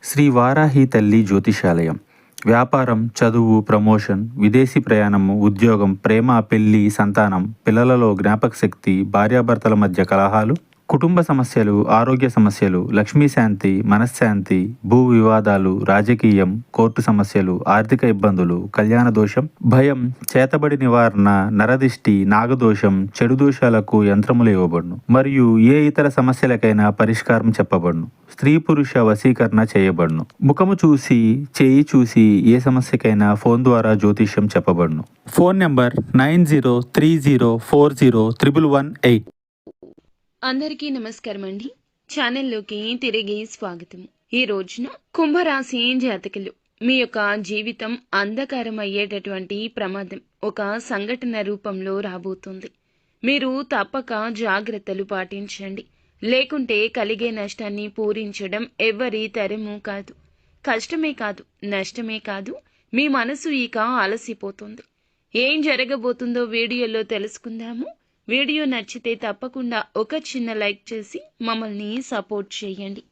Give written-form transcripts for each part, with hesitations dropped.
శ్రీ వారాహి తల్లి జ్యోతిషాలయం. వ్యాపారం, చదువు, ప్రమోషన్, విదేశీ ప్రయాణము, ఉద్యోగం, ప్రేమ, పెళ్లి, సంతానం, పిల్లలలో జ్ఞాపకశక్తి, భార్యాభర్తల మధ్య కలహాలు, కుటుంబ సమస్యలు, ఆరోగ్య సమస్యలు, లక్ష్మీ శాంతి, మనశ్శాంతి, భూ వివాదాలు, రాజకీయం, కోర్టు సమస్యలు, ఆర్థిక ఇబ్బందులు, కళ్యాణ దోషం, భయం, చేతబడి నివారణ, నరదిష్టి, నాగదోషం, చెడు దోషాలకు యంత్రములు ఇవ్వబడును మరియు ఏ ఇతర సమస్యలకైనా పరిష్కారం చెప్పబడును. స్త్రీ పురుష వశీకరణ చేయబడును. ముఖము చూసి, చేయి చూసి ఏ సమస్యకైనా ఫోన్ ద్వారా జ్యోతిష్యం చెప్పబడును. Phone number 9030401118. అందరికీ నమస్కారం అండి. ఛానల్లోకి తిరిగి స్వాగతం. ఈ రోజున కుంభరాశి జాతకులు మీ యొక్క జీవితం అంధకారం అయ్యేటటువంటి ప్రమాదం ఒక సంఘటన రూపంలో రాబోతుంది. మీరు తప్పక జాగ్రత్తలు పాటించండి. లేకుంటే కలిగే నష్టాన్ని పూరించడం ఎవ్వరి తరము కాదు. కష్టమే కాదు, నష్టమే కాదు, మీ మనసు ఇక అలసిపోతుంది. ఏం జరగబోతుందో వీడియోలో తెలుసుకుందాము. వీడియో నచ్చితే తప్పకుండా ఒక చిన్న లైక్ చేసి మమ్మల్ని సపోర్ట్ చేయండి.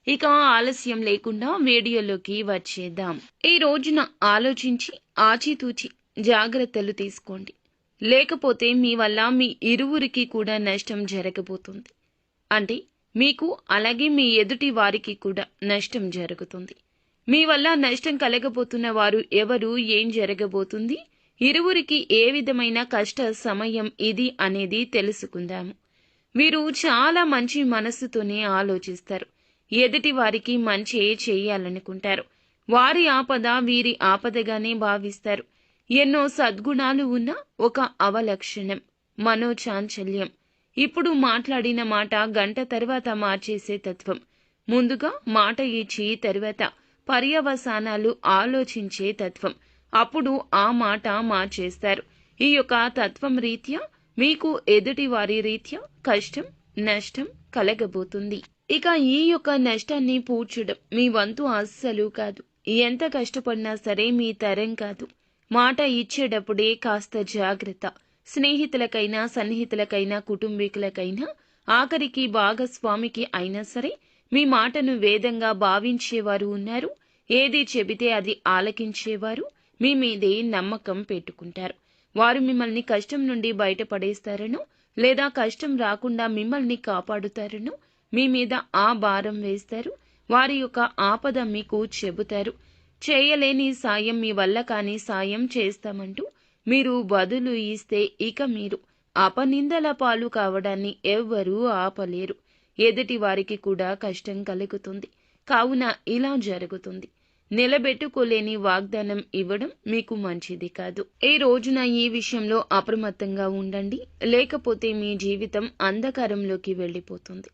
ఇక ఆలస్యం లేకుండా వీడియోలోకి వచ్చేద్దాం. ఈ రోజున ఆలోచించి ఆచితూచి జాగ్రత్తలు తీసుకోండి. లేకపోతే మీ వల్ల మీ ఇరువురికి కూడా నష్టం జరగబోతుంది. అంటే మీకు అలాగే మీ ఎదుటి వారికి కూడా నష్టం జరుగుతుంది. మీ వల్ల నష్టం కలగబోతున్న వారు ఎవరు, ఏం జరగబోతుంది, ఇరువురికి ఏ విధమైన కష్ట సమయం ఇది అనేది తెలుసుకుందాము. వీరు చాలా మంచి మనస్సుతోనే ఆలోచిస్తారు. ఎదుటి వారికి మంచి చేయాలనుకుంటారు. వారి ఆపద వీరి ఆపదగానే భావిస్తారు. ఎన్నో సద్గుణాలు ఉన్న ఒక అవలక్షణం మనోచాంచల్యం. ఇప్పుడు మాట్లాడిన మాట గంట తర్వాత మార్చేసే తత్వం. ముందుగా మాట ఇచ్చి తరువాత పర్యవసానాలు ఆలోచించే తత్వం. అప్పుడు ఆ మాట మార్చేస్తారు. ఈ యొక్క తత్వం రీత్యా మీకు ఎదుటి వారి రీత్యా కష్టం, నష్టం కలగబోతుంది. ఇక ఈ యొక్క నష్టాన్ని పూడ్చడం మీ వంతు అస్సలు కాదు. ఎంత కష్టపడినా సరే మీ తరం కాదు. మాట ఇచ్చేటప్పుడే కాస్త జాగ్రత్త. స్నేహితులకైనా, సన్నిహితులకైనా, కుటుంబీకులకైనా, ఆఖరికి భాగస్వామికి అయినా సరే మీ మాటను వేదంగా భావించేవారు ఉన్నారు. ఏది చెబితే అది ఆలకించేవారు మీ మీదే నమ్మకం పెట్టుకుంటారు. వారు మిమ్మల్ని కష్టం నుండి బయటపడేస్తారనో లేదా కష్టం రాకుండా మిమ్మల్ని కాపాడుతారనో మీ మీద ఆ భారం వేస్తారు. వారి యొక్క ఆపద మీకు చెబుతారు. చేయలేని సాయం, మీ వల్ల కాని సాయం చేస్తామంటూ మీరు బదులు ఇస్తే ఇక మీరు అపనిందల పాలు కావడాన్ని ఎవ్వరూ ఆపలేరు. ఎదుటి వారికి కూడా కష్టం కలుగుతుంది. కావున ఇలా జరుగుతుంది. నిలబెట్టుకోలేని వాగ్దానం ఇవ్వడం మీకు మంచిది కాదు. ఈ రోజున ఈ విషయంలో అప్రమత్తంగా ఉండండి. లేకపోతే మీ జీవితం అంధకారంలోకి వెళ్ళిపోతుంది.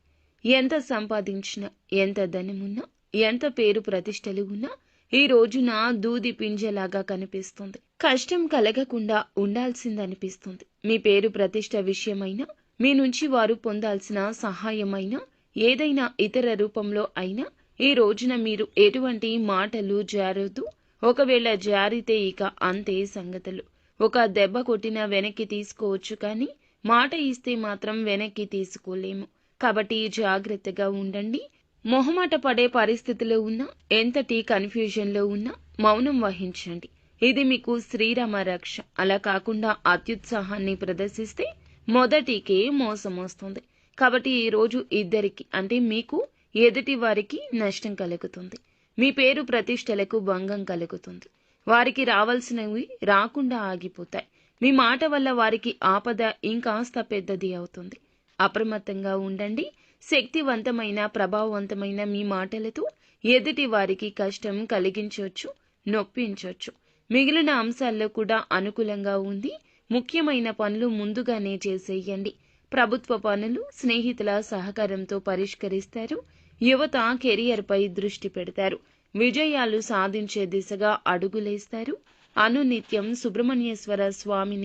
ఎంత సంపాదించినా, ఎంత ధనమున్నా, ఎంత పేరు ప్రతిష్టలు ఉన్నా ఈ రోజున దూది పింజలాగా కనిపిస్తుంది. కష్టం కలగకుండా ఉండాల్సిందనిపిస్తుంది. మీ పేరు ప్రతిష్ట విషయమైనా, మీ నుంచి వారు పొందాల్సిన సహాయమైనా, ఏదైనా ఇతర రూపంలో అయినా ఈ రోజున మీరు ఎటువంటి మాటలు జారొద్దు. ఒకవేళ జారితే ఇక అంతే సంగతులు. ఒక దెబ్బ కొట్టినా వెనక్కి తీసుకోవచ్చు, కానీ మాట ఇస్తే మాత్రం వెనక్కి తీసుకోలేము. కాబట్టి జాగ్రత్తగా ఉండండి. మొహమాట పడే పరిస్థితిలో ఉన్నా, ఎంతటి కన్ఫ్యూజన్లో ఉన్నా మౌనం వహించండి. ఇది మీకు శ్రీరామ రక్ష. అలా కాకుండా అత్యుత్సాహాన్ని ప్రదర్శిస్తే మొదటికే మోసం వస్తుంది. కాబట్టి ఈ రోజు ఇద్దరికి, అంటే మీకు, ఎదుటి వారికి నష్టం కలుగుతుంది. మీ పేరు ప్రతిష్టలకు భంగం కలుగుతుంది. వారికి రావాల్సినవి రాకుండా ఆగిపోతాయి. మీ మాట వల్ల వారికి ఆపద ఇంకాస్త పెద్దది అవుతుంది. అప్రమత్తంగా ఉండండి. శక్తివంతమైన, ప్రభావవంతమైన మీ మాటలతో ఎదుటి వారికి కష్టం కలిగించవచ్చు, నొప్పించవచ్చు. మిగిలిన అంశాల్లో కూడా అనుకూలంగా ఉంది. ముఖ్యమైన పనులు ముందుగానే చేసేయండి. ప్రభుత్వ పనులు స్నేహితుల సహకారంతో పరిష్కరిస్తారు. యువత కెరియర్పై దృష్టి పెడతారు. విజయాలు సాధించే దిశగా అడుగులేస్తారు. అనునిత్యం సుబ్రహ్మణ్యేశ్వర స్వామిని